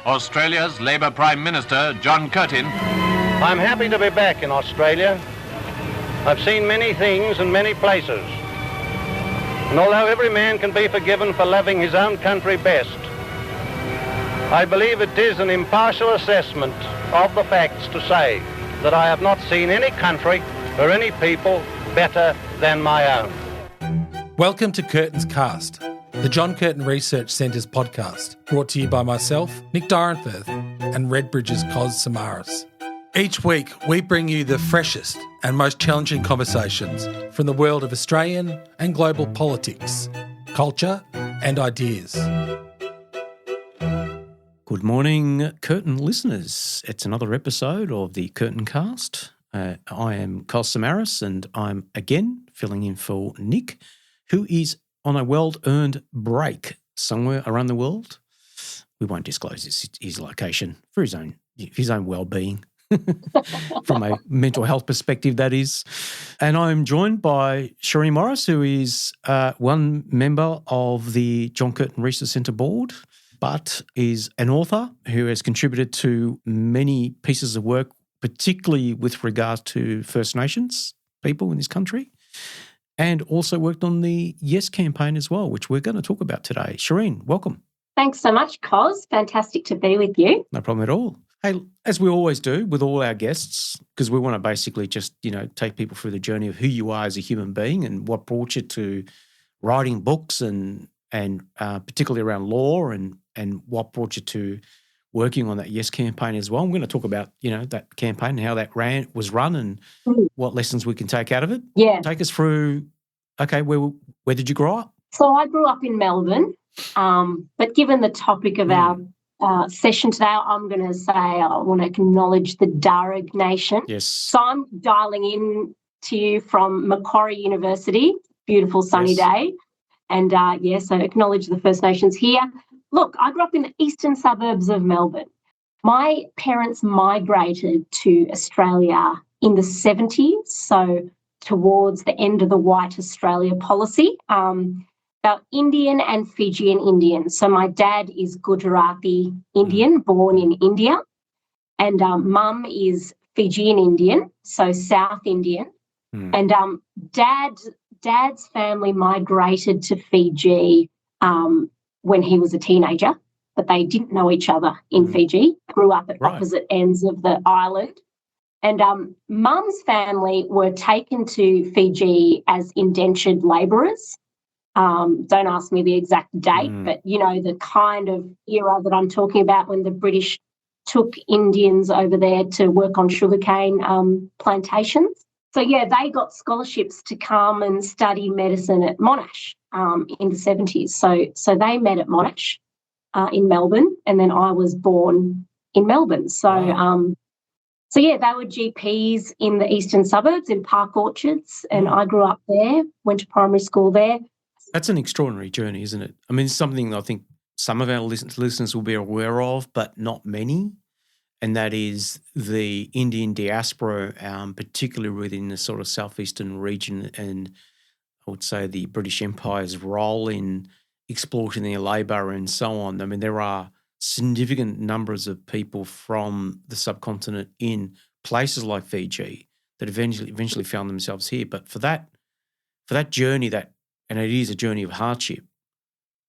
Australia's Labor Prime Minister, John Curtin. I'm happy to be back in Australia. I've seen many things and many places. And although every man can be forgiven for loving his own country best, I believe it is an impartial assessment of the facts to say that I have not seen any country or any people better than my own. Welcome to Curtin's Cast, the John Curtin Research Centre's podcast, brought to you by myself, Nick Dyrenfurth, and Redbridge's Kos Samaras. Each week, we bring you the freshest and most challenging conversations from the world of Australian and global politics, culture and ideas. Good morning, Curtin listeners. It's another episode of the Curtin Cast. I am Kos Samaras, and I'm again filling in for Nick, who is on a well-earned break somewhere around the world. We won't disclose his location for his own well-being, from a mental health perspective, that is. And I'm joined by Shireen Morris, who is one member of the John Curtin Research Centre board, but is an author who has contributed to many pieces of work, particularly with regard to First Nations people in this country, and also worked on the Yes campaign as well, which we're going to talk about today. Shireen, welcome. Thanks so much, Kos. Fantastic to be with you. No problem at all. Hey, as we always do with all our guests, because we want to basically just, take people through the journey of who you are as a human being and what brought you to writing books and particularly around law and what brought you to working on that Yes campaign as well. I'm going to talk about, that campaign and how that was run and what lessons we can take out of it. Yeah. Take us through, okay, where did you grow up? So I grew up in Melbourne, but given the topic of our session today, I'm going to say I want to acknowledge the Darug Nation. Yes. So I'm dialing in to you from Macquarie University, beautiful sunny day. And, so acknowledge the First Nations here. Look, I grew up in the eastern suburbs of Melbourne. My parents migrated to Australia in the 70s, so towards the end of the White Australia policy. They're Indian and Fijian Indian. So my dad is Gujarati Indian, born in India, and mum is Fijian Indian, so South Indian. And Dad's family migrated to Fiji when he was a teenager, but they didn't know each other in Fiji, grew up at opposite ends of the island. And Mum's family were taken to Fiji as indentured labourers. Don't ask me the exact date, but, the kind of era that I'm talking about when the British took Indians over there to work on sugarcane plantations. So, they got scholarships to come and study medicine at Monash in the 70s. So they met at Monash in Melbourne, and then I was born in Melbourne. So, they were GPs in the eastern suburbs in Park Orchards, and I grew up there, went to primary school there. That's an extraordinary journey, isn't it? I mean, it's something I think some of our listeners will be aware of, but not many. And that is the Indian diaspora, particularly within the sort of southeastern region, and I would say the British Empire's role in exploiting their labour and so on. I mean, there are significant numbers of people from the subcontinent in places like Fiji that eventually found themselves here. But for that journey, and it is a journey of hardship,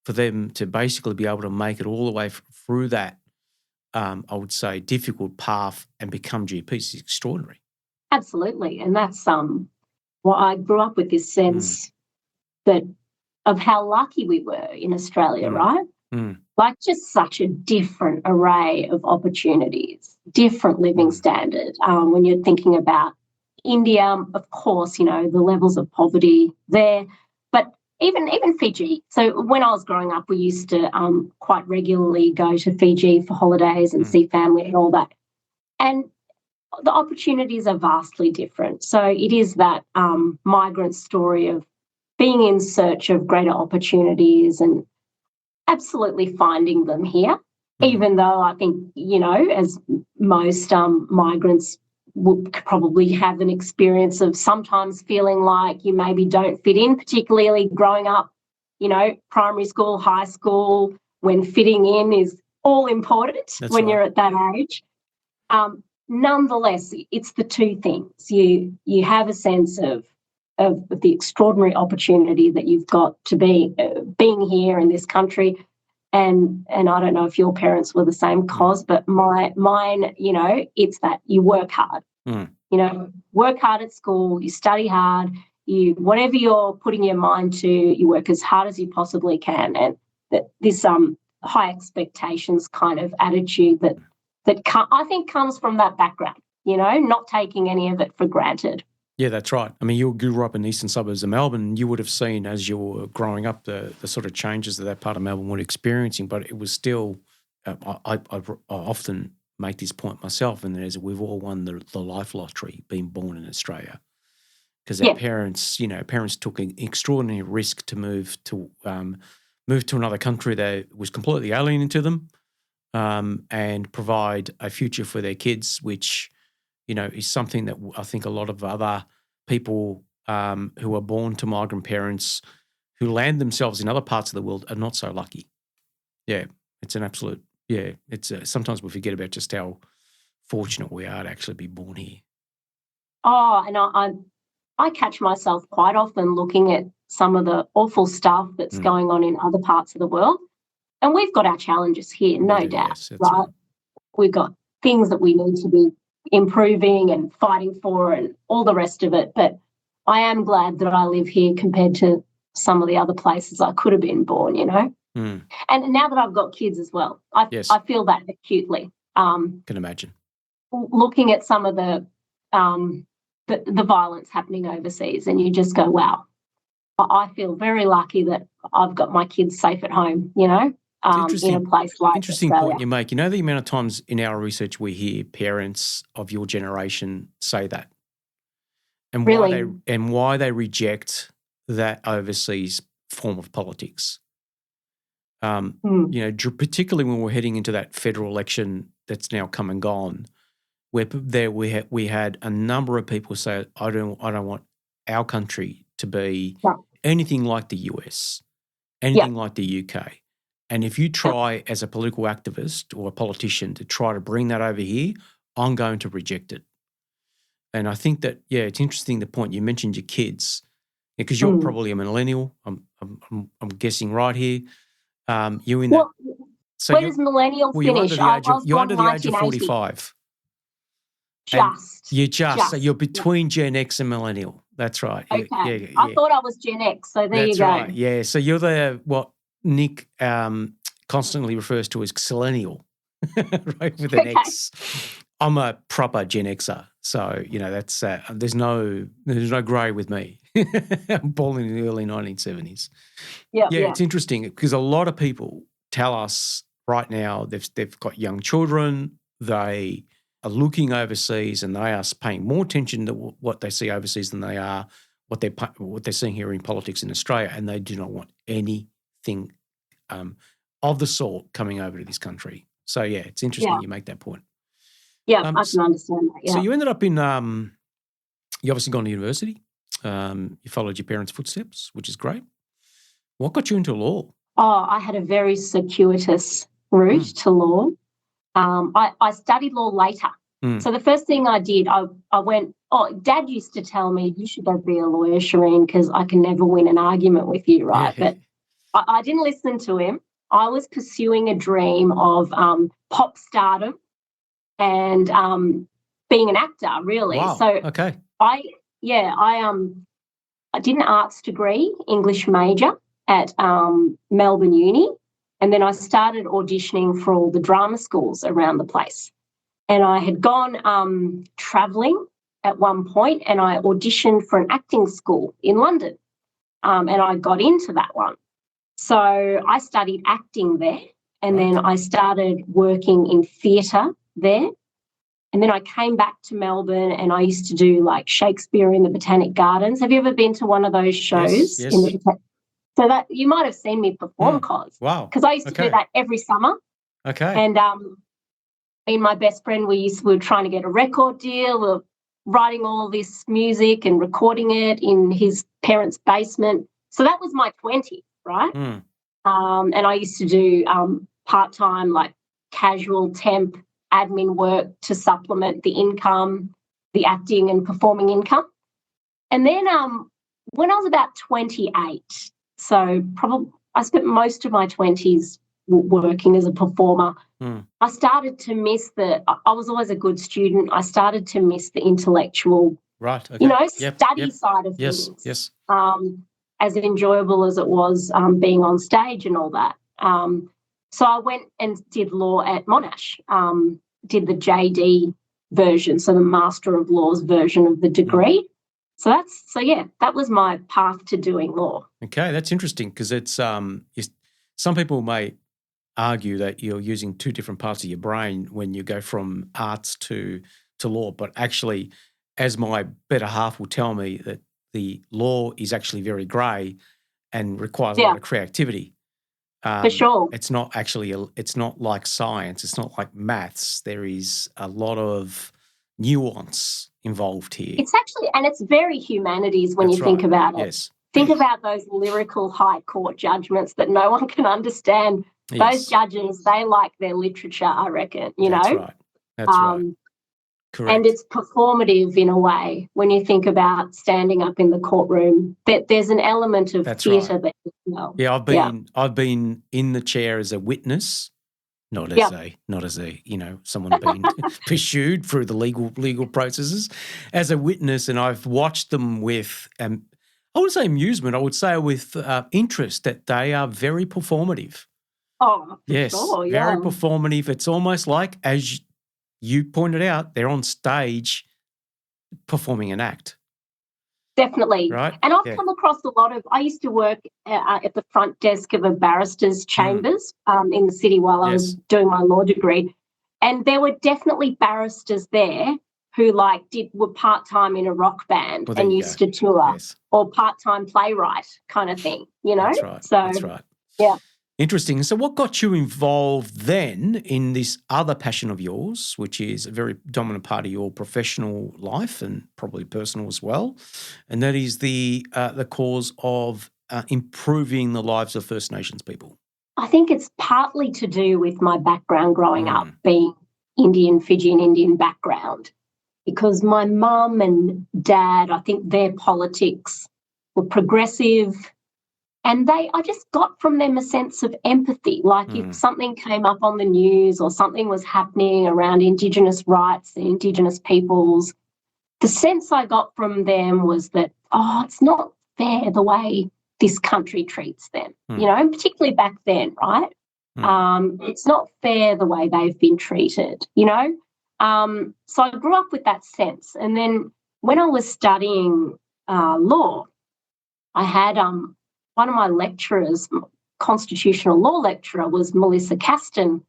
for them to basically be able to make it all the way through that, I would say, difficult path and become GPs is extraordinary. Absolutely. And that's I grew up with this sense that of how lucky we were in Australia, right? Like just such a different array of opportunities, different living standard. When you're thinking about India, of course, the levels of poverty there, but even Fiji. So when I was growing up, we used to quite regularly go to Fiji for holidays and see family and all that. And the opportunities are vastly different. So it is that migrant story of being in search of greater opportunities and absolutely finding them here, even though I think, as most migrants would probably have an experience of sometimes feeling like you maybe don't fit in, particularly growing up, primary school, high school, when fitting in is all important when right. you're at that age. Nonetheless, it's the two things. You have a sense of the extraordinary opportunity that you've got to be being here in this country. And I don't know if your parents were the same, Kos, but mine, it's that you work hard. Work hard at school, you study hard, whatever you're putting your mind to, you work as hard as you possibly can. And that this high expectations kind of attitude that I think comes from that background, not taking any of it for granted. Yeah, that's right. I mean, you grew up in the eastern suburbs of Melbourne. You would have seen as you were growing up the sort of changes that part of Melbourne were experiencing, but it was still, I often make this point myself, and that is we've all won the life lottery being born in Australia because our parents took an extraordinary risk to move to another country that was completely alien to them and provide a future for their kids, which is something that I think a lot of other people who are born to migrant parents who land themselves in other parts of the world are not so lucky. Yeah, it's an absolute, it's sometimes we forget about just how fortunate we are to actually be born here. Oh, and I catch myself quite often looking at some of the awful stuff that's going on in other parts of the world. And we've got our challenges here, no doubt, yes, right? We've got things that we need to be improving and fighting for and all the rest of it. But I am glad that I live here compared to some of the other places I could have been born, And now that I've got kids as well, I feel that acutely. Can imagine. Looking at some of the violence happening overseas, and you just go, wow, I feel very lucky that I've got my kids safe at home, in a place like interesting Australia. Point you make. The amount of times in our research we hear parents of your generation say that, and really? why they reject that overseas form of politics. Particularly when we're heading into that federal election that's now come and gone, where we had a number of people say, I don't want our country to be anything like the US, anything like the UK. And if you try as a political activist or a politician to try to bring that over here, I'm going to reject it. And I think that, it's interesting the point you mentioned your kids, because you're probably a millennial. I'm guessing right here. You're in that. So where does millennial finish? You're under the age of 45. So you're between Gen X and millennial. That's right. Okay. I thought I was Gen X, so there you go. That's right. Yeah. So you're what Nick constantly refers to as xillennial, right, with an X. I'm a proper Gen Xer, so that's there's no grey with me. I'm born in the early 1970s. Yeah, it's interesting because a lot of people tell us right now they've got young children, they are looking overseas, and they are paying more attention to what they see overseas than they are what they're seeing here in politics in Australia, and they do not want anything of the sort coming over to this country. So it's interesting you make that point. Yeah, I can understand that. Yeah. So you ended up in you obviously gone to university. You followed your parents' footsteps, which is great. What got you into law? Oh, I had a very circuitous route to law. I studied law later. So the first thing I did, I went, Dad used to tell me, you should go be a lawyer, Shireen, because I can never win an argument with you, right? Yeah. But I didn't listen to him. I was pursuing a dream of pop stardom and being an actor, really. Wow. So okay. I did an arts degree, English major at Melbourne Uni, and then I started auditioning for all the drama schools around the place. And I had gone travelling at one point, and I auditioned for an acting school in London, and I got into that one. So I studied acting there, and then I started working in theatre there. And then I came back to Melbourne, and I used to do like Shakespeare in the Botanic Gardens. Have you ever been to one of those shows? Yes. So that you might have seen me perform, Kos. Wow. Because I used to do that every summer. Okay. And me and my best friend, we were trying to get a record deal. We were writing all this music and recording it in his parents' basement. So that was my 20s, right? And I used to do part-time like casual temp admin work to supplement the income, the acting and performing income. And then when I was about 28, so probably I spent most of my 20s working as a performer. I started to miss I was always a good student. I started to miss the intellectual, study side of things. Yes. As enjoyable as it was being on stage and all that. So I went and did law at Monash, did the JD version, so the Master of Laws version of the degree. So that was my path to doing law. Okay, that's interesting because it's some people may argue that you're using two different parts of your brain when you go from arts to law, but actually, as my better half will tell me, that the law is actually very grey and requires a lot of creativity. For sure. It's not actually, it's not like science. It's not like maths. There is a lot of nuance involved here. It's actually, and it's very humanities when you think about it. Yes. Think about those lyrical high court judgments that no one can understand. Yes. Those judges, they like their literature, I reckon, That's right. That's right. Correct. And it's performative in a way when you think about standing up in the courtroom. That there's an element of theatre that you know. Yeah, I've been in the chair as a witness, not as a someone being pursued through the legal processes, as a witness, and I've watched them with I wouldn't say amusement, I would say with interest that they are very performative. Oh, yes, sure, yeah. Very performative. It's almost like, as you pointed out, they're on stage performing an act. Definitely. Right? And I've come across a lot of, I used to work at the front desk of a barrister's chambers in the city while I was doing my law degree. And there were definitely barristers there who were part-time in a rock band and used to tour, or part-time playwright kind of thing, That's right. That's right. Yeah. Interesting. So what got you involved then in this other passion of yours, which is a very dominant part of your professional life and probably personal as well, and that is the cause of improving the lives of First Nations people? I think it's partly to do with my background growing up, being Indian-Fijian Indian background, because my mum and dad, I think their politics were progressive. And I just got from them a sense of empathy. Like if something came up on the news or something was happening around Indigenous rights and Indigenous peoples, the sense I got from them was that, it's not fair the way this country treats them, and particularly back then, right? It's not fair the way they've been treated, So I grew up with that sense. And then when I was studying law, I had one of my lecturers, constitutional law lecturer, was Melissa Caston,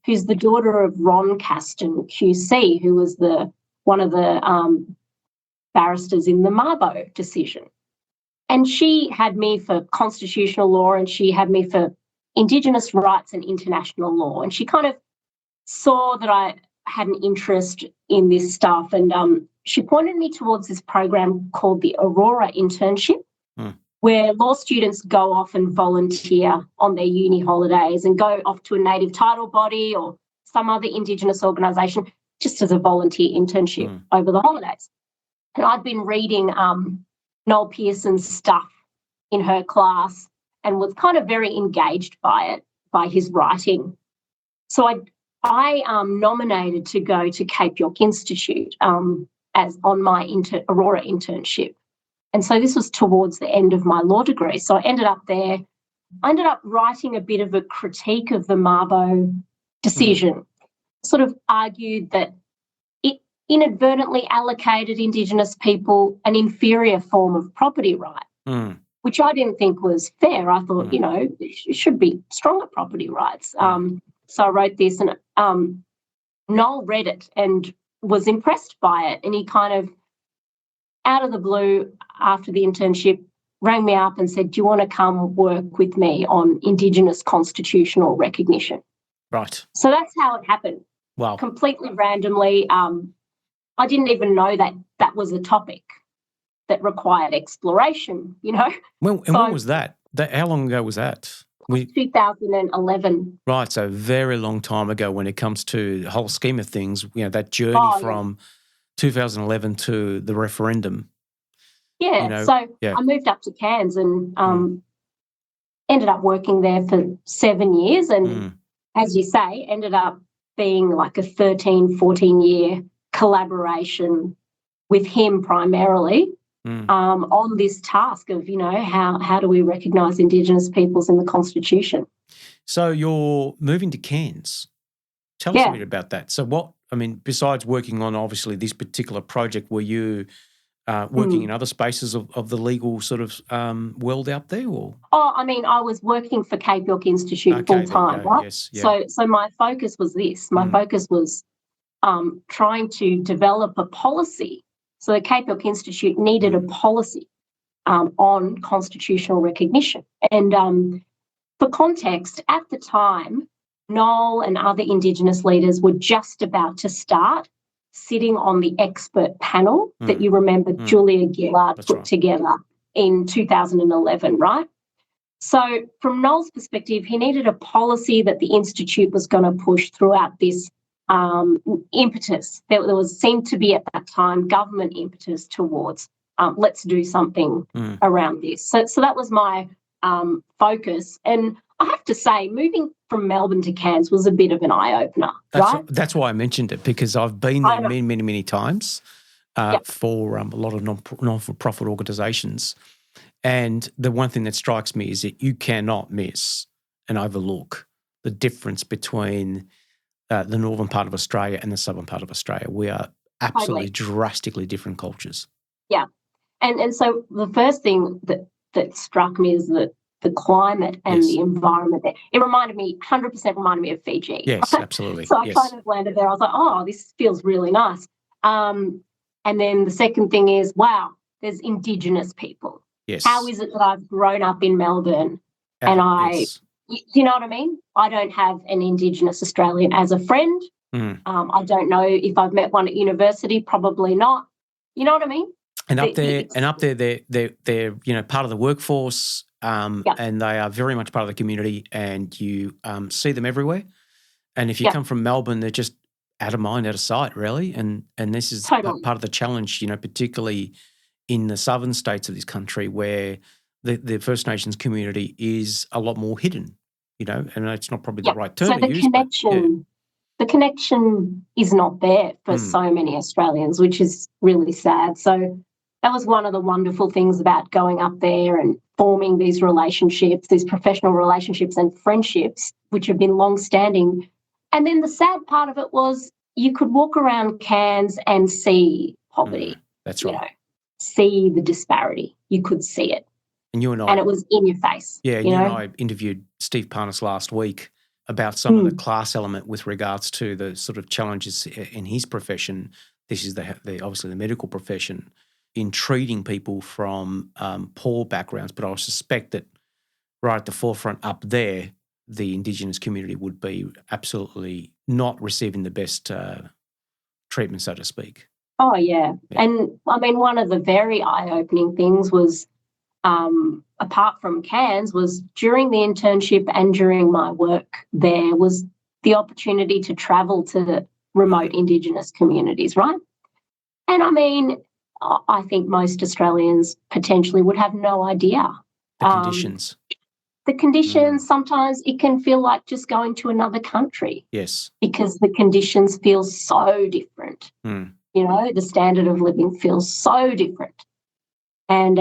who's the daughter of Ron Caston QC, who was one of the barristers in the Mabo decision. And she had me for constitutional law and she had me for Indigenous rights and international law. And she kind of saw that I had an interest in this stuff, and she pointed me towards this program called the Aurora Internship, where law students go off and volunteer on their uni holidays and go off to a native title body or some other Indigenous organisation just as a volunteer internship over the holidays. And I'd been reading Noel Pearson's stuff in her class and was kind of very engaged by it, by his writing. So I nominated to go to Cape York Institute as on my Aurora internship. And so this was towards the end of my law degree. So I ended up there. I ended up writing a bit of a critique of the Mabo decision, sort of argued that it inadvertently allocated Indigenous people an inferior form of property right, which I didn't think was fair. I thought, it should be stronger property rights. So I wrote this, and Noel read it and was impressed by it, and he kind of, out of the blue, after the internship, rang me up and said, do you want to come work with me on Indigenous constitutional recognition? Right. So that's how it happened. Wow. Completely randomly. I didn't even know that was a topic that required exploration, When was that? How long ago was that? 2011. Right, so very long time ago when it comes to the whole scheme of things, that journey from 2011 to the referendum. Yeah, so I moved up to Cairns and ended up working there for 7 years and, as you say, ended up being like a 13, 14-year collaboration with him primarily on this task of, how do we recognise Indigenous peoples in the Constitution. So you're moving to Cairns. Tell us a bit about that. So besides working on obviously this particular project, were you working in other spaces of the legal sort of world out there? Or? I was working for Cape York Institute full-time, right? Yes, yeah. So my focus was this. My focus was trying to develop a policy. So the Cape York Institute needed a policy on constitutional recognition. And for context, at the time, Noel and other Indigenous leaders were just about to start sitting on the expert panel that you remember Julia Gillard put together in 2011, right? So from Noel's perspective, he needed a policy that the Institute was going to push throughout this impetus. There seemed to be at that time government impetus towards let's do something around this. So that was my focus. And I have to say, moving from Melbourne to Cairns was a bit of an eye-opener, right? That's why I mentioned it, because I've been there many, many, many times for a lot of non-for-profit organisations. And the one thing that strikes me is that you cannot miss and overlook the difference between the northern part of Australia and the southern part of Australia. We are absolutely drastically different cultures. Yeah. And so the first thing that struck me is that the climate and the environment there. It 100% reminded me of Fiji. Yes, absolutely. So I kind of landed there. I was like, oh, this feels really nice. And then the second thing is, wow, there's Indigenous people. Yes. How is it that I've grown up in Melbourne and you know what I mean? I don't have an Indigenous Australian as a friend. I don't know if I've met one at university, probably not. You know what I mean? And up there, they're part of the workforce, and they are very much part of the community, and you see them everywhere. And if you come from Melbourne, they're just out of mind, out of sight, really. And this is part of the challenge, particularly in the southern states of this country, where the First Nations community is a lot more hidden. And it's not probably the right term to use. The connection is not there for so many Australians, which is really sad. So that was one of the wonderful things about going up there and forming these relationships, these professional relationships and friendships, which have been long-standing. And then the sad part of it was you could walk around Cairns and see poverty. That's right. See the disparity. You could see it. And you and I, and it was in your face. Yeah, you and I interviewed Steve Parnas last week about some of the class element with regards to the sort of challenges in his profession. This is obviously the medical profession in treating people from poor backgrounds. But I suspect that right at the forefront up there, the Indigenous community would be absolutely not receiving the best treatment, so to speak. Oh, yeah. And, I mean, one of the very eye-opening things was, apart from Cairns, was during the internship and during my work there was the opportunity to travel to remote Indigenous communities, right? And, I mean, I think most Australians potentially would have no idea. The conditions. The conditions, sometimes it can feel like just going to another country. Yes. Because the conditions feel so different. The standard of living feels so different. And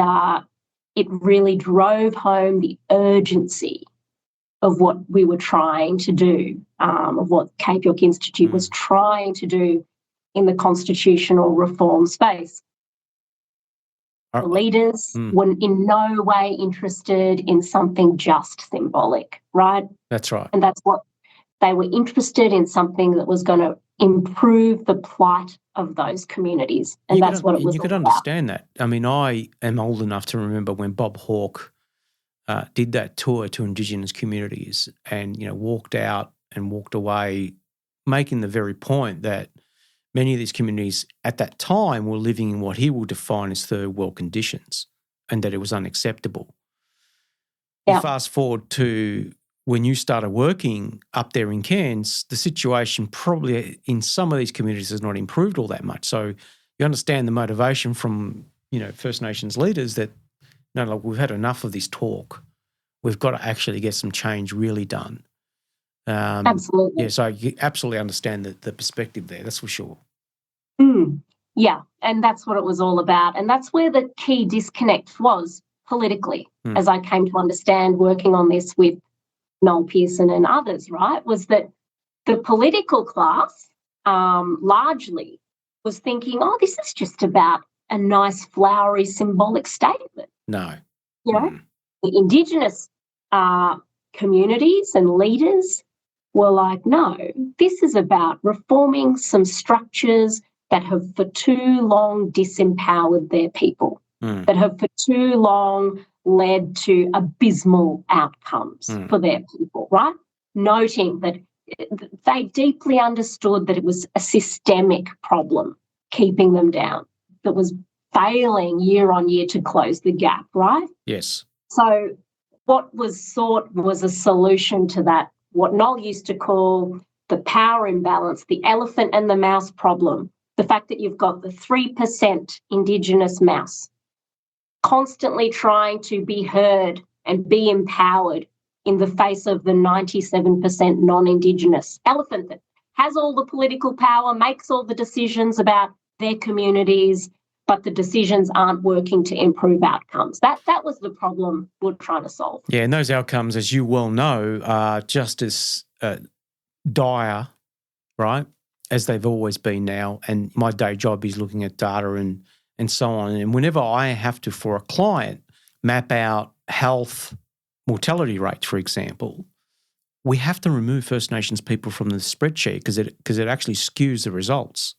it really drove home the urgency of what we were trying to do, of what Cape York Institute was trying to do in the constitutional reform space. The leaders were in no way interested in something just symbolic, right? That's right. And that's what they were interested in, something that was going to improve the plight of those communities. And that's what it was You could about. understand that. I mean, I am old enough to remember when Bob Hawke did that tour to Indigenous communities and, walked out and walked away making the very point that many of these communities at that time were living in what he will define as third world conditions and that it was unacceptable. You Yeah. fast forward to when you started working up there in Cairns, the situation probably in some of these communities has not improved all that much. So you understand the motivation from, First Nations leaders that, no, look, we've had enough of this talk. We've got to actually get some change really done. Absolutely. Yeah, so you absolutely understand the perspective there, that's for sure. Yeah, and that's what it was all about. And that's where the key disconnect was politically, as I came to understand working on this with Noel Pearson and others, right, was that the political class largely was thinking, oh, this is just about a nice, flowery, symbolic statement. No. The Indigenous communities and leaders were like, no, this is about reforming some structures that have for too long disempowered their people, that have for too long led to abysmal outcomes for their people, right? Noting that they deeply understood that it was a systemic problem keeping them down, that was failing year on year to close the gap, right? Yes. So what was sought was a solution to that, what Noel used to call the power imbalance, the elephant and the mouse problem, the fact that you've got the 3% Indigenous mouse constantly trying to be heard and be empowered in the face of the 97% non-Indigenous elephant that has all the political power, makes all the decisions about their communities, but the decisions aren't working to improve outcomes. That was the problem we're trying to solve. Yeah, and those outcomes, as you well know, are just as dire, right, as they've always been now. And my day job is looking at data and so on. And whenever I have to, for a client, map out health mortality rates, for example, we have to remove First Nations people from the spreadsheet because it actually skews the results.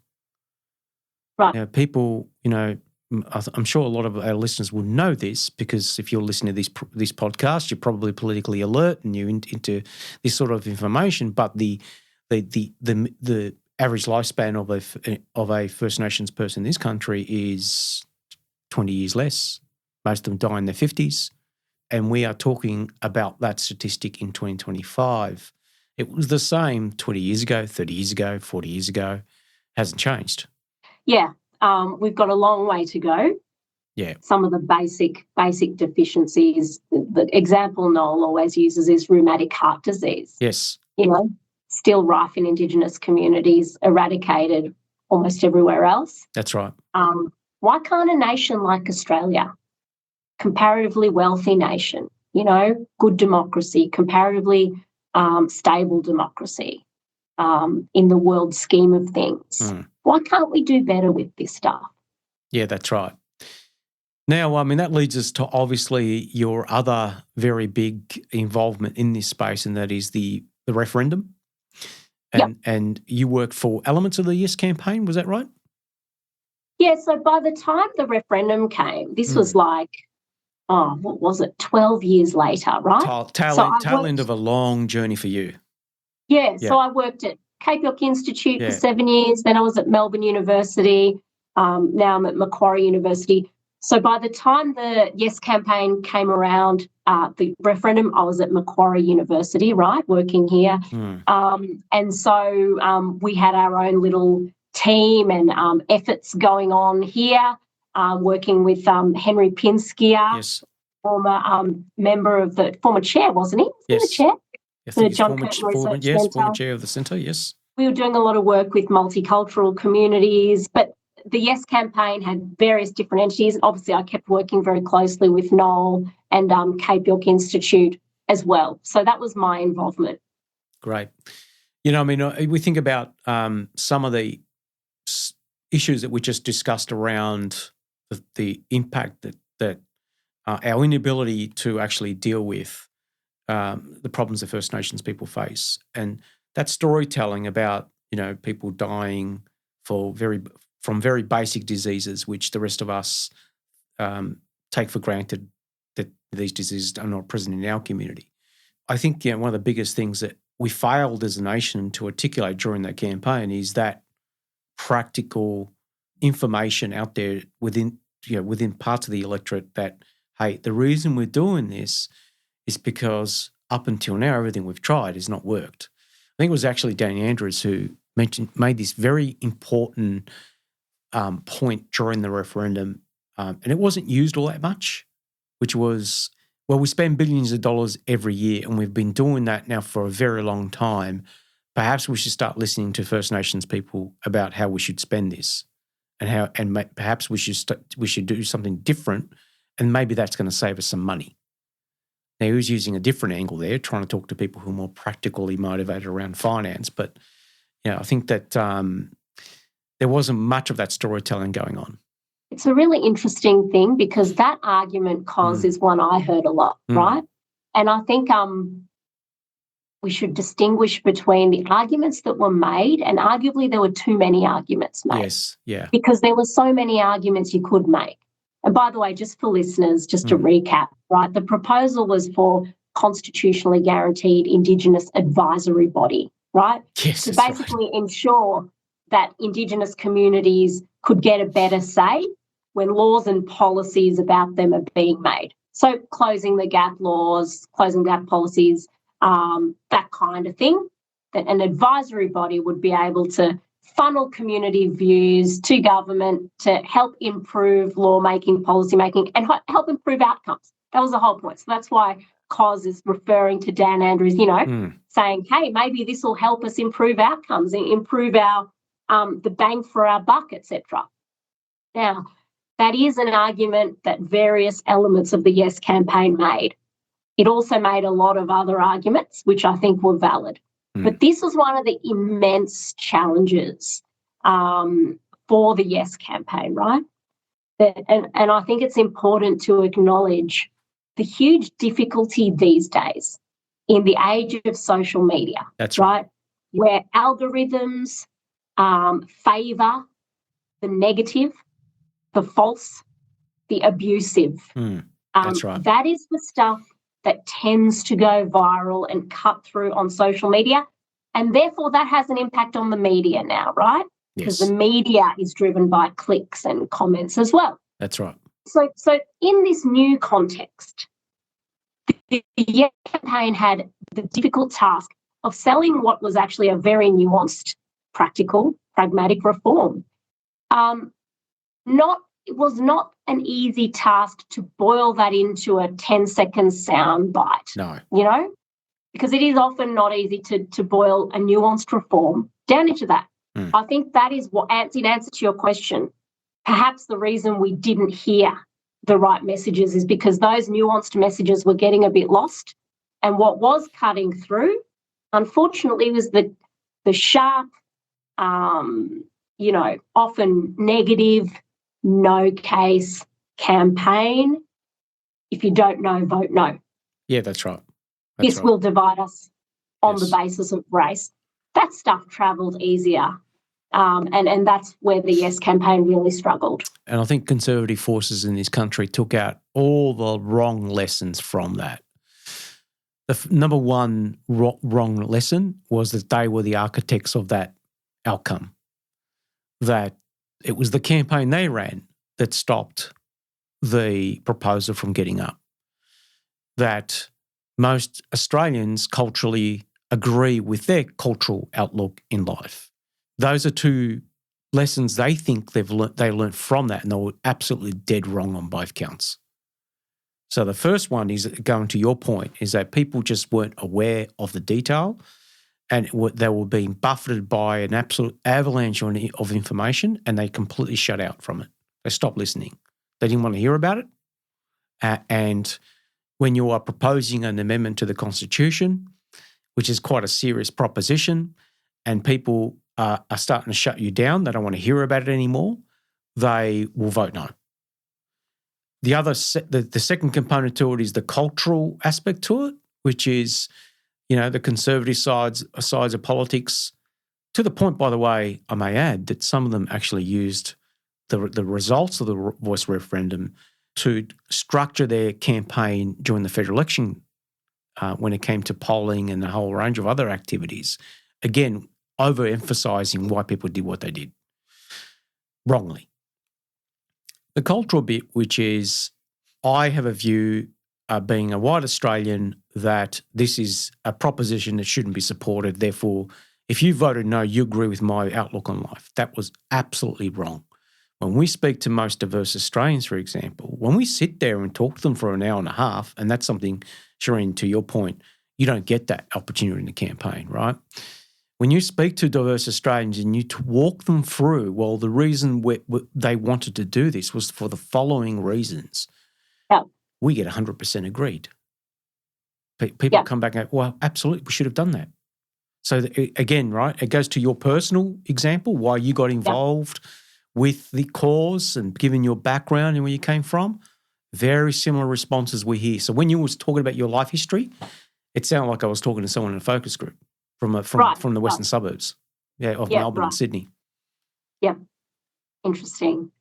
Right. People, I'm sure a lot of our listeners will know this because if you're listening to this podcast, you're probably politically alert and you're into this sort of information. But the average lifespan of a First Nations person in this country is 20 years less. Most of them die in their 50s. And we are talking about that statistic in 2025. It was the same 20 years ago, 30 years ago, 40 years ago. Hasn't changed. Yeah, we've got a long way to go. Yeah. Some of the basic deficiencies, the example Noel always uses is rheumatic heart disease. Yes. Still rife in Indigenous communities, eradicated almost everywhere else. That's right. Why can't a nation like Australia, comparatively wealthy nation, good democracy, comparatively stable democracy in the world scheme of things, why can't we do better with this stuff? Yeah, that's right. Now, that leads us to obviously your other very big involvement in this space, and that is the referendum. And you worked for elements of the Yes campaign, was that right? Yeah, so by the time the referendum came, this was like, what was it, 12 years later, right? Tail end of a long journey for you. Yeah, so I worked at Cape York Institute for 7 years, then I was at Melbourne University, now I'm at Macquarie University. So by the time the Yes campaign came around, the referendum, I was at Macquarie University, right, working here. And so we had our own little team and efforts going on here, working with Henry Pinskia, former member of the former chair, wasn't he? Yes. The chair? I think John former chair of the centre, yes. We were doing a lot of work with multicultural communities, but the Yes campaign had various different entities. Obviously, I kept working very closely with Noel and Cape York Institute as well. So that was my involvement. Great. We think about some of the issues that we just discussed around the impact that our inability to actually deal with the problems that First Nations people face. And that storytelling about, people dying from very basic diseases, which the rest of us take for granted that these diseases are not present in our community. I think one of the biggest things that we failed as a nation to articulate during that campaign is that practical information out there within parts of the electorate that, hey, the reason we're doing this is because up until now, everything we've tried has not worked. I think it was actually Danny Andrews who made this very important point during the referendum, and it wasn't used all that much, which was, well, we spend billions of dollars every year, and we've been doing that now for a very long time. Perhaps we should start listening to First Nations people about how we should spend this, and perhaps we should do something different, and maybe that's going to save us some money. Now, he was using a different angle there, trying to talk to people who are more practically motivated around finance. But, I think that there wasn't much of that storytelling going on. It's a really interesting thing because that argument, Kos, is one I heard a lot, right? And I think we should distinguish between the arguments that were made, and arguably there were too many arguments made. Yes, yeah. Because there were so many arguments you could make. And by the way, just for listeners, just to recap, right, the proposal was for constitutionally guaranteed Indigenous advisory body, right? Yes, to basically ensure that Indigenous communities could get a better say when laws and policies about them are being made. So closing the gap laws, closing gap policies, that kind of thing, that an advisory body would be able to funnel community views to government to help improve lawmaking, policymaking, and help improve outcomes. That was the whole point. So that's why Kos is referring to Dan Andrews, saying, hey, maybe this will help us improve outcomes and improve our the bang for our buck, etc. Now, that is an argument that various elements of the Yes campaign made. It also made a lot of other arguments, which I think were valid. But this was one of the immense challenges for the Yes campaign, right? And I think it's important to acknowledge the huge difficulty these days in the age of social media. That's right. Where algorithms favour the negative, the false, the abusive. That's right. That is the stuff that tends to go viral and cut through on social media. And therefore that has an impact on the media now, right? Because the media is driven by clicks and comments as well. That's right. So in this new context, the Yes campaign had the difficult task of selling what was actually a very nuanced, practical, pragmatic reform. It was not an easy task to boil that into a 10-second sound bite. No. Because it is often not easy to boil a nuanced reform down into that. I think that is what, in answer to your question, perhaps the reason we didn't hear the right messages is because those nuanced messages were getting a bit lost. And what was cutting through, unfortunately, was the sharp, often negative, no case campaign. If you don't know, vote no. Yeah, that's right. This will divide us on the basis of race. That stuff travelled easier. And that's where the Yes campaign really struggled. And I think conservative forces in this country took out all the wrong lessons from that. The number one wrong lesson was that they were the architects of that outcome, that it was the campaign they ran that stopped the proposal from getting up, that most Australians culturally agree with their cultural outlook in life. Those are two lessons they think they learnt from that, and they were absolutely dead wrong on both counts. So the first one is, going to your point, is that people just weren't aware of the detail, and they were being buffeted by an absolute avalanche of information, and they completely shut out from it. They stopped listening. They didn't want to hear about it. And when you are proposing an amendment to the Constitution, which is quite a serious proposition, and people are starting to shut you down, they don't want to hear about it anymore, they will vote no. The second component to it is the cultural aspect to it, which is, the conservative sides of politics, to the point, by the way, I may add, that some of them actually used the results of the voice referendum to structure their campaign during the federal election when it came to polling and a whole range of other activities. Again, overemphasising why people did what they did wrongly. The cultural bit, which is, I have a view being a white Australian, that this is a proposition that shouldn't be supported. Therefore, if you voted no, you agree with my outlook on life. That was absolutely wrong. When we speak to most diverse Australians, for example, when we sit there and talk to them for an hour and a half, and that's something, Shireen, to your point, you don't get that opportunity in the campaign, right? When you speak to diverse Australians and you walk them through, well, the reason they wanted to do this was for the following reasons. Yeah. We get 100% agreed. People come back and go, well, absolutely, we should have done that. So again, right, it goes to your personal example, why you got involved with the cause and given your background and where you came from. Very similar responses we hear. So when you was talking about your life history, it sounded like I was talking to someone in a focus group from the western suburbs, of Melbourne and Sydney. Yeah, interesting.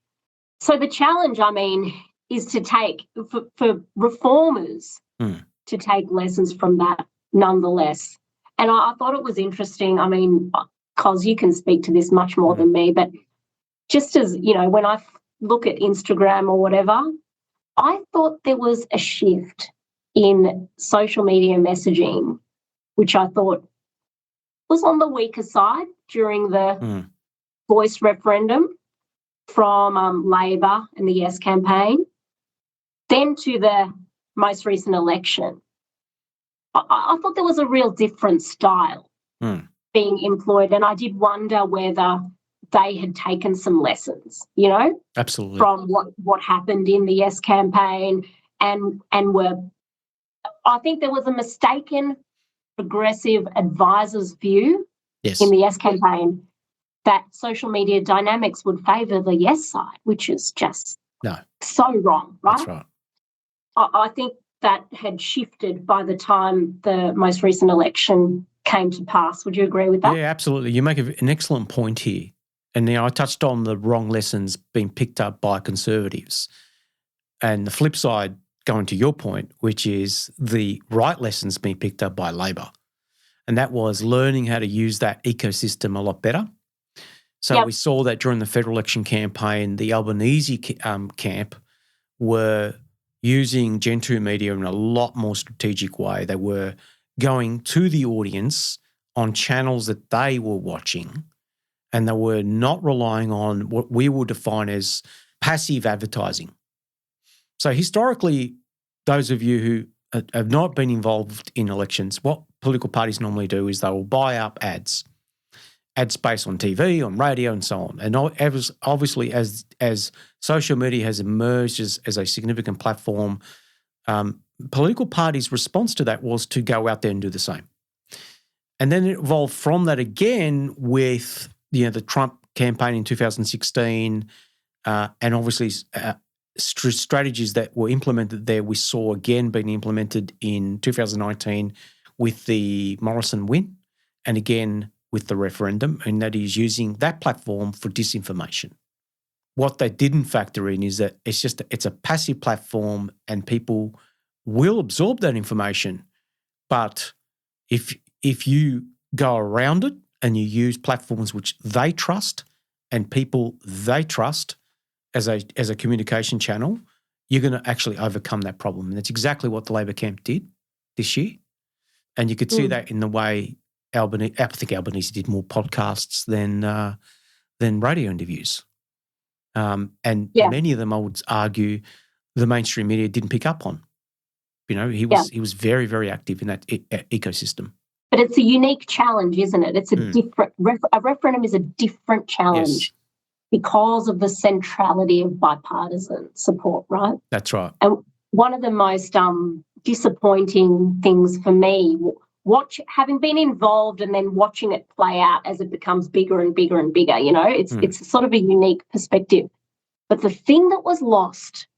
So the challenge, is to take, for reformers, to take lessons from that nonetheless. And I thought it was interesting, Kos, you can speak to this much more than me, but just as, when I look at Instagram or whatever, I thought there was a shift in social media messaging, which I thought was on the weaker side during the voice referendum from Labor and the Yes campaign, then to the most recent election. I thought there was a real different style being employed, and I did wonder whether they had taken some lessons, absolutely, from what happened in the Yes campaign, and I think there was a mistaken progressive advisor's view in the Yes campaign that social media dynamics would favour the Yes side, which is just so wrong, right? That's right. I think that had shifted by the time the most recent election came to pass. Would you agree with that? Yeah, absolutely. You make an excellent point here. And I touched on the wrong lessons being picked up by conservatives. And the flip side, going to your point, which is the right lessons being picked up by Labor. And that was learning how to use that ecosystem a lot better. So we saw that during the federal election campaign, the Albanese camp were using Gen 2 media in a lot more strategic way. They were going to the audience on channels that they were watching, and they were not relying on what we would define as passive advertising. So historically, those of you who have not been involved in elections, what political parties normally do is they will buy up ad space on TV, on radio, and so on. And obviously, as social media has emerged as a significant platform, political parties' response to that was to go out there and do the same. And then it evolved from that again with the Trump campaign in 2016, and obviously strategies that were implemented there. We saw again being implemented in 2019 with the Morrison win, and again with the referendum, and that is using that platform for disinformation. What they didn't factor in is that it's a passive platform, and people will absorb that information. But if you go around it and you use platforms which they trust and people they trust as a communication channel, you're going to actually overcome that problem. And that's exactly what the Labor camp did this year. And you could see that in the way I think Albanese did more podcasts than radio interviews. Many of them, I would argue, the mainstream media didn't pick up on. He was very, very active in that ecosystem. But it's a unique challenge, isn't it? It's a different a referendum is a different challenge because of the centrality of bipartisan support, right? That's right. And one of the most disappointing things for me, having been involved and then watching it play out as it becomes bigger and bigger and bigger, it's sort of a unique perspective. But the thing that was lost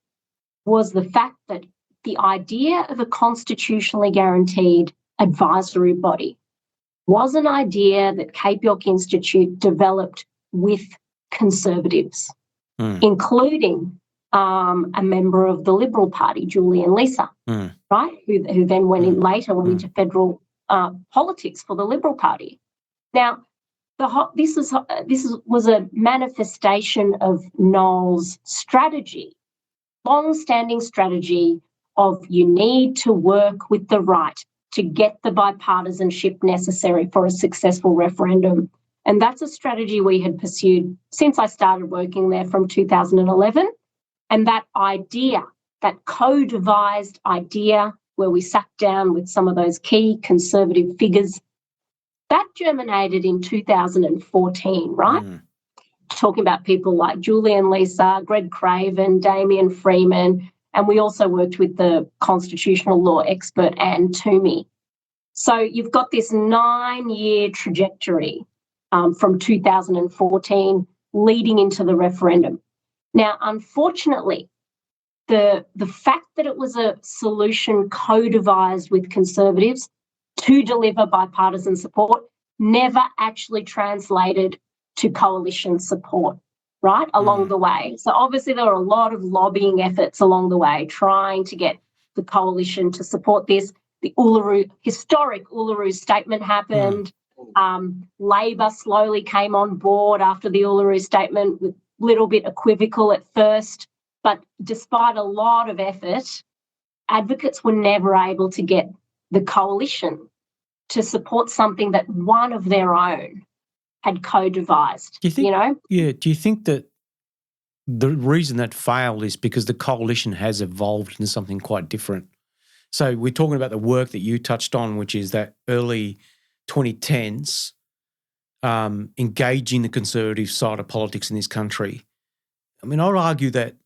was the fact that the idea of a constitutionally guaranteed advisory body was an idea that Cape York Institute developed with conservatives, including a member of the Liberal Party, Julie and Lisa, right, who then went into federal politics for the Liberal Party. Now, this was a manifestation of Noel's strategy, long-standing strategy of you need to work with the right to get the bipartisanship necessary for a successful referendum. And that's a strategy we had pursued since I started working there from 2011. And that idea, that co-devised idea where we sat down with some of those key conservative figures, that germinated in 2014, right? Talking about people like Julian Leeser, Greg Craven, Damien Freeman, and we also worked with the constitutional law expert Anne Toomey. So you've got this 9-year trajectory from 2014 leading into the referendum. Now, unfortunately, the fact that it was a solution co-devised with Conservatives to deliver bipartisan support never actually translated to coalition support, right, along the way. So obviously there were a lot of lobbying efforts along the way trying to get the coalition to support this. The historic Uluru Statement happened. Labor slowly came on board after the Uluru Statement, with a little bit equivocal at first. But despite a lot of effort, advocates were never able to get the coalition to support something that one of their own had co-devised. Do you think, know? Yeah. Do you think that the reason that failed is because the coalition has evolved into something quite different? So we're talking about the work that you touched on, which is that early 2010s, engaging the conservative side of politics in this country. I mean, I would argue that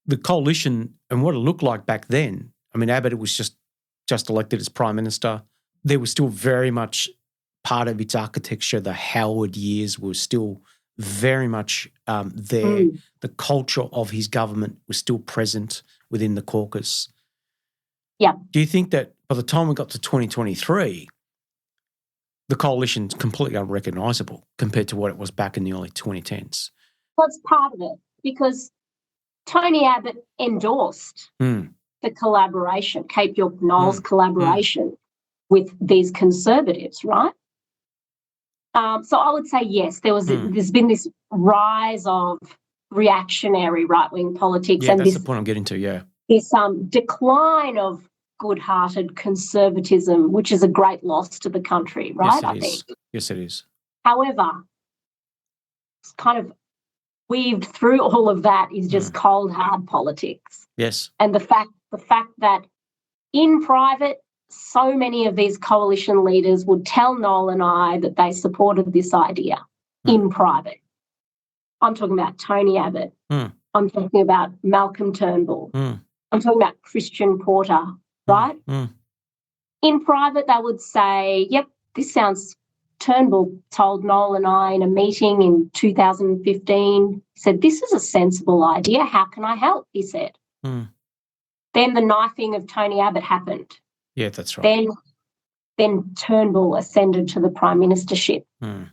the coalition and what it looked like back then, I mean, Abbott was just elected as Prime Minister. There was still very much part of its architecture. The Howard years were still very much there. The culture of his government was still present within the caucus. Yeah. Do you think that by the time we got to 2023, the coalition's completely unrecognisable compared to what it was back in the early 2010s? That's part of it, because Tony Abbott endorsed the collaboration, Cape York Knowles collaboration with these Conservatives, right? So I would say yes, there's been this rise of reactionary right-wing politics, and that's this the point I'm getting to. Yeah, this decline of good-hearted conservatism, which is a great loss to the country, right? I think. Yes, it is. However, it's kind of weaved through all of that is just cold, hard politics. Yes, and the fact that in private, so many of these coalition leaders would tell Noel and I that they supported this idea in private. I'm talking about Tony Abbott. I'm talking about Malcolm Turnbull. I'm talking about Christian Porter, right? In private, they would say, yep, this sounds... Turnbull told Noel and I in a meeting in 2015, he said, this is a sensible idea. How can I help? He said. Then the knifing of Tony Abbott happened. Yeah, that's right. Then Turnbull ascended to the Prime Ministership. Then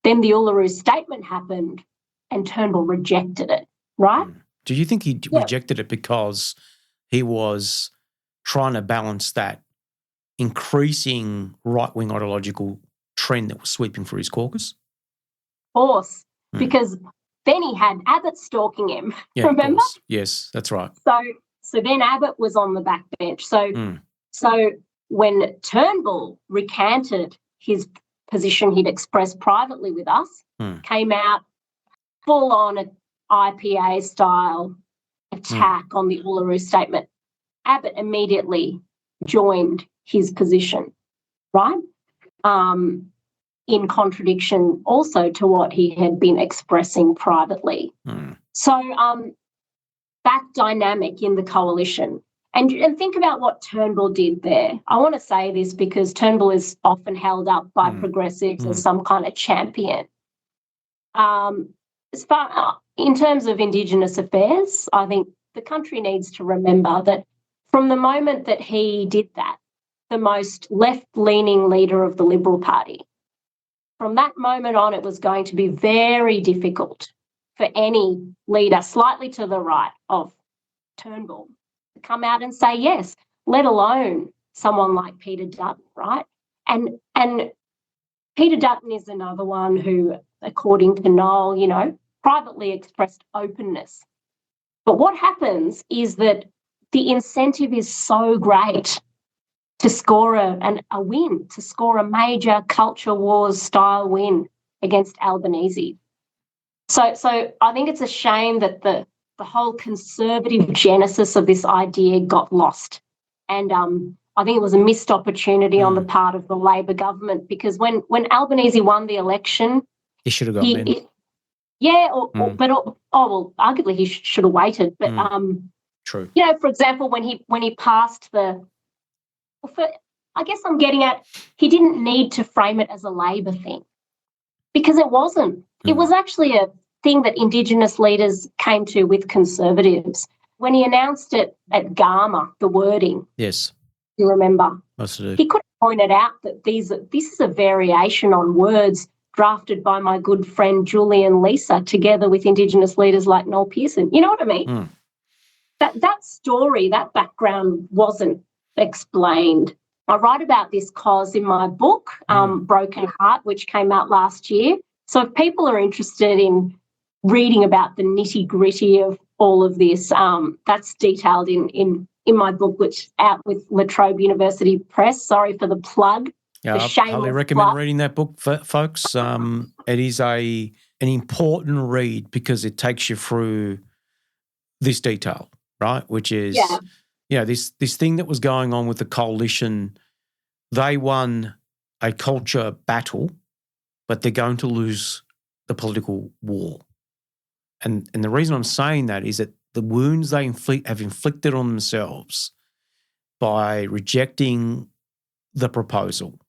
the Uluru Statement happened and Turnbull rejected it, right? Do you think he rejected it because he was trying to balance that increasing right-wing ideological trend that was sweeping through his caucus? Of course, because then he had Abbott stalking him, remember? Yes, that's right. So then Abbott was on the backbench. So when Turnbull recanted his position he'd expressed privately with us, came out full-on IPA-style attack on the Uluru Statement, Abbott immediately joined his position, right? In contradiction also to what he had been expressing privately. So that dynamic in the coalition, and think about what Turnbull did there. I want to say this because Turnbull is often held up by progressives as some kind of champion. In terms of Indigenous affairs, I think the country needs to remember that from the moment that he did that, the most left-leaning leader of the Liberal Party, from that moment on, it was going to be very difficult for any leader slightly to the right of Turnbull to come out and say yes, let alone someone like Peter Dutton, right? And Peter Dutton is another one who, according to Noel, privately expressed openness. But what happens is that the incentive is so great to score a win, to score a major culture wars style win against Albanese. So I think it's a shame that the whole conservative genesis of this idea got lost. And I think it was a missed opportunity on the part of the Labor government, because when Albanese won the election, he should have gone in. Arguably he should have waited. But true. You know, for example, when he passed I guess I'm getting at, he didn't need to frame it as a Labor thing, because it wasn't. It was actually a thing that Indigenous leaders came to with Conservatives. When he announced it at Garma, the wording. Yes. You remember? Absolutely. He could have pointed out that this is a variation on words drafted by my good friend Julian Lisa together with Indigenous leaders like Noel Pearson. You know what I mean? That story, that background wasn't explained. I write about this cause in my book, Broken Heart, which came out last year. So if people are interested in reading about the nitty-gritty of all of this, that's detailed in my book, which is out with La Trobe University Press. Sorry for the plug. Yeah, I highly recommend reading that book, folks. It is an important read because it takes you through this detail, right? Which is, this thing that was going on with the coalition. They won a culture battle, but they're going to lose the political war. And the reason I'm saying that is that the wounds they have inflicted on themselves by rejecting the proposal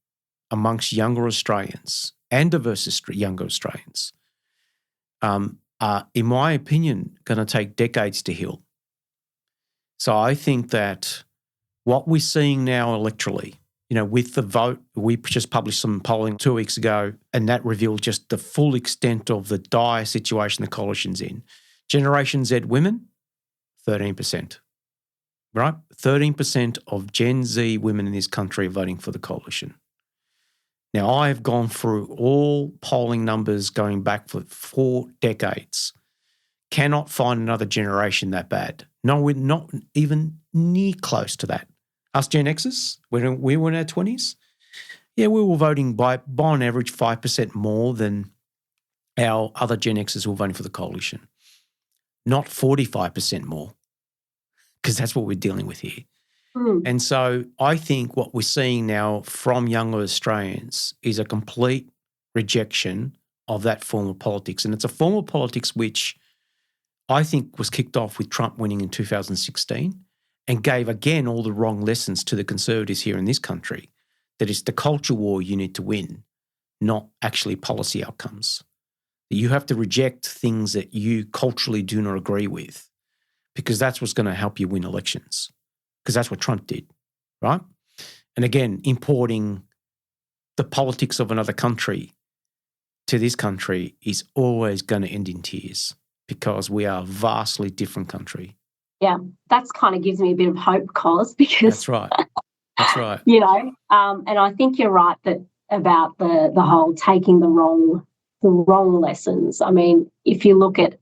amongst younger Australians and diverse younger Australians are, in my opinion, going to take decades to heal. So I think that what we're seeing now electorally, with the vote, we just published some polling 2 weeks ago, and that revealed just the full extent of the dire situation the coalition's in. Generation Z women, 13%, right? 13% of Gen Z women in this country are voting for the coalition. Now, I have gone through all polling numbers going back for 4 decades. Cannot find another generation that bad. No, we're not even near close to that. Us Gen Xers, when we were in our 20s, we were voting by on average 5% more than our other Gen Xers who were voting for the coalition. Not 45% more, because that's what we're dealing with here. And so I think what we're seeing now from younger Australians is a complete rejection of that form of politics. And it's a form of politics which I think was kicked off with Trump winning in 2016 and gave, again, all the wrong lessons to the Conservatives here in this country, that it's the culture war you need to win, not actually policy outcomes. You have to reject things that you culturally do not agree with, because that's what's going to help you win elections, because that's what Trump did, right? And again, importing the politics of another country to this country is always going to end in tears, because we are a vastly different country. Yeah, that kind of gives me a bit of hope, Kos, because that's right. That's right. And I think you're right that about the whole taking the wrong lessons. I mean, if you look at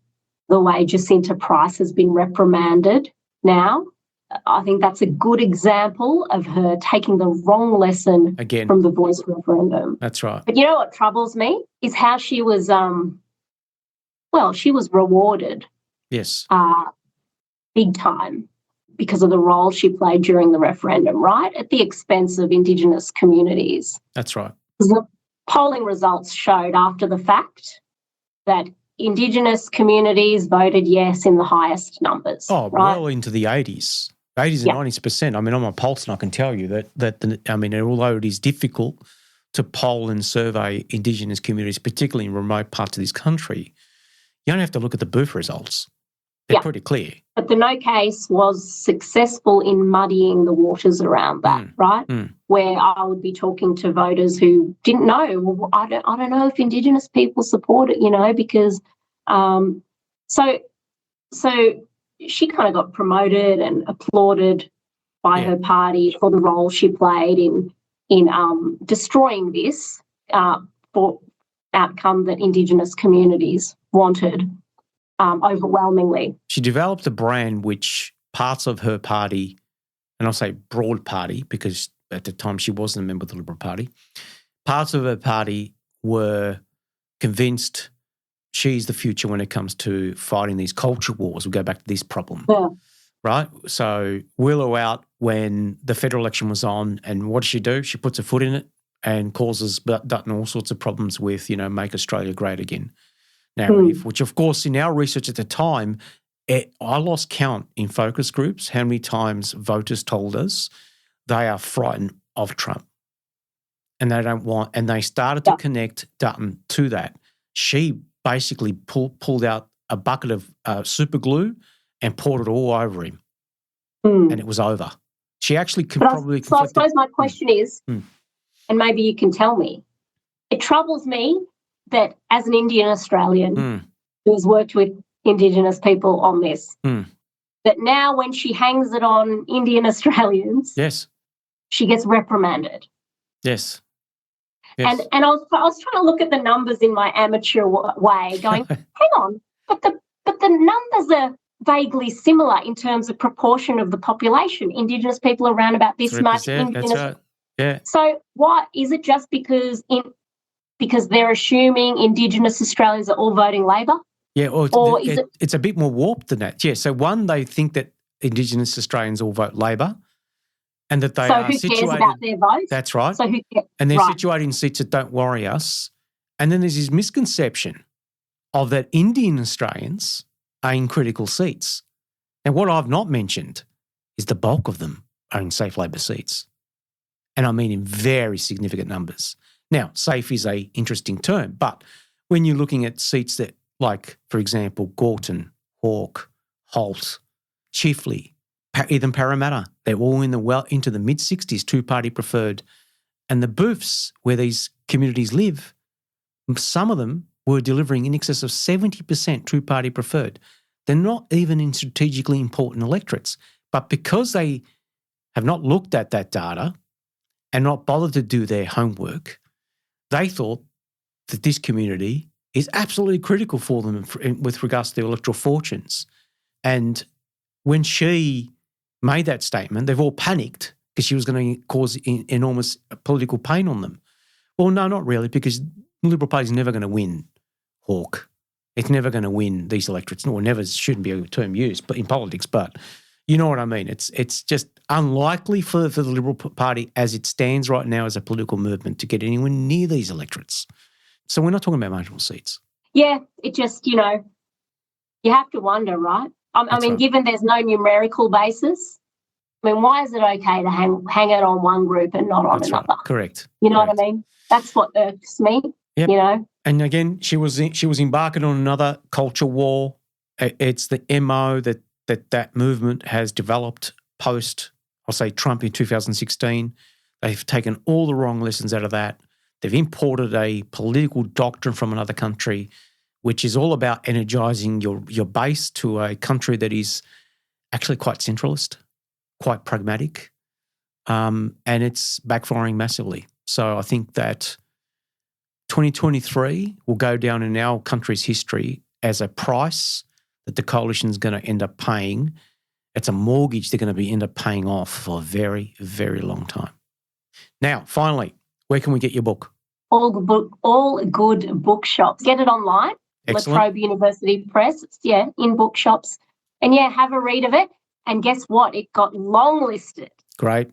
the way Jacinta Price has been reprimanded now, I think that's a good example of her taking the wrong lesson again from the voice referendum. That's right. But you know what troubles me is how she was, she was rewarded. Yes. Big time because of the role she played during the referendum, right? At the expense of Indigenous communities. That's right. The polling results showed after the fact that Indigenous communities voted yes in the highest numbers. Oh, right? well into the 80s. 80s and 90%. I mean, on my pulse, and I can tell you that although it is difficult to poll and survey Indigenous communities, particularly in remote parts of this country, you only have to look at the booth results. They're pretty clear. But the no case was successful in muddying the waters around that, right? Where I would be talking to voters who didn't know, well, I don't know if Indigenous people support it, because so she kind of got promoted and applauded by her party for the role she played in destroying this for outcome that Indigenous communities wanted overwhelmingly. She developed a brand which parts of her party, and I'll say broad party because at the time she wasn't a member of the Liberal Party, parts of her party were convinced she's the future when it comes to fighting these culture wars. We'll go back to this problem, right? So Willow out when the federal election was on, and what does she do? She puts her foot in it and causes Dutton all sorts of problems with, make Australia great again narrative, which of course in our research at the time, I lost count in focus groups how many times voters told us they are frightened of Trump and they don't want, and they started to connect Dutton to that. She basically pulled out a bucket of super glue and poured it all over him, and it was over. She actually probably. So I suppose my question is, and maybe you can tell me, it troubles me that as an Indian Australian who has worked with Indigenous people on this, that now when she hangs it on Indian Australians, yes, she gets reprimanded. Yes. And I was trying to look at the numbers in my amateur way, going, hang on, but the numbers are vaguely similar in terms of proportion of the population. Indigenous people are around about this much. That's right. Yeah. So what is it? Just because they're assuming Indigenous Australians are all voting Labor? Yeah, it's a bit more warped than that. Yeah. So one, they think that Indigenous Australians all vote Labor. And that they are situated. So who cares about their vote? That's right. So who cares? And they're situated in seats that don't worry us. And then there's this misconception of that Indian Australians are in critical seats. And what I've not mentioned is the bulk of them are in safe Labor seats. And I mean in very significant numbers. Now, safe is an interesting term, but when you're looking at seats that, like, for example, Gorton, Hawke, Holt, Chifley, even Parramatta, they're all into the mid-60s, two-party preferred. And the booths where these communities live, some of them were delivering in excess of 70% two-party preferred. They're not even in strategically important electorates. But because they have not looked at that data and not bothered to do their homework, they thought that this community is absolutely critical for them with regards to their electoral fortunes. And when she made that statement, they've all panicked because she was going to cause enormous political pain on them. Well, no, not really, because the Liberal Party is never going to win Hawke. It's never going to win these electorates. No, never shouldn't be a term used, but in politics. But you know what I mean. It's just unlikely for the Liberal Party as it stands right now as a political movement to get anywhere near these electorates. So we're not talking about marginal seats. Yeah, it just, you have to wonder, right? I mean, given there's no numerical basis, I mean, why is it okay to hang it on one group and not on another? Right. Correct. You know what I mean? That's what irks me, And again, she was embarking on another culture war. It's the MO that movement has developed post, I'll say, Trump in 2016. They've taken all the wrong lessons out of that. They've imported a political doctrine from another country, which is all about energising your base to a country that is actually quite centralist, quite pragmatic, and it's backfiring massively. So I think that 2023 will go down in our country's history as a price that the coalition's going to end up paying. It's a mortgage they're going to end up paying off for a very, very long time. Now, finally, where can we get your book? All good bookshops. Get it online. Excellent. La Trobe University Press. It's, in bookshops. And, have a read of it. And guess what? It got long-listed. Great.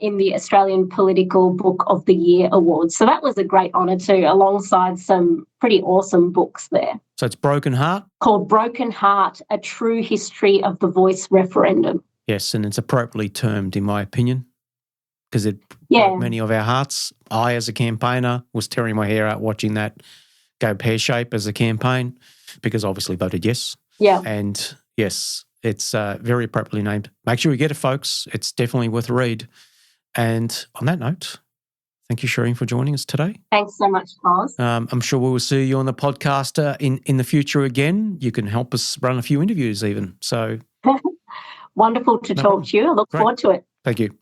In the Australian Political Book of the Year Awards. So that was a great honour too, alongside some pretty awesome books there. So it's Broken Heart? Called Broken Heart, A True History of the Voice Referendum. Yes, and it's appropriately termed, in my opinion, because it broke many of our hearts. I, as a campaigner, was tearing my hair out watching that go pear-shaped as a campaign because obviously voted yes. Yeah. And yes, it's very appropriately named. Make sure you get it, folks. It's definitely worth a read. And on that note, thank you, Shireen, for joining us today. Thanks so much, Kos. I'm sure we will see you on the podcast in the future again. You can help us run a few interviews even. So wonderful to talk to you. I look forward to it. Thank you.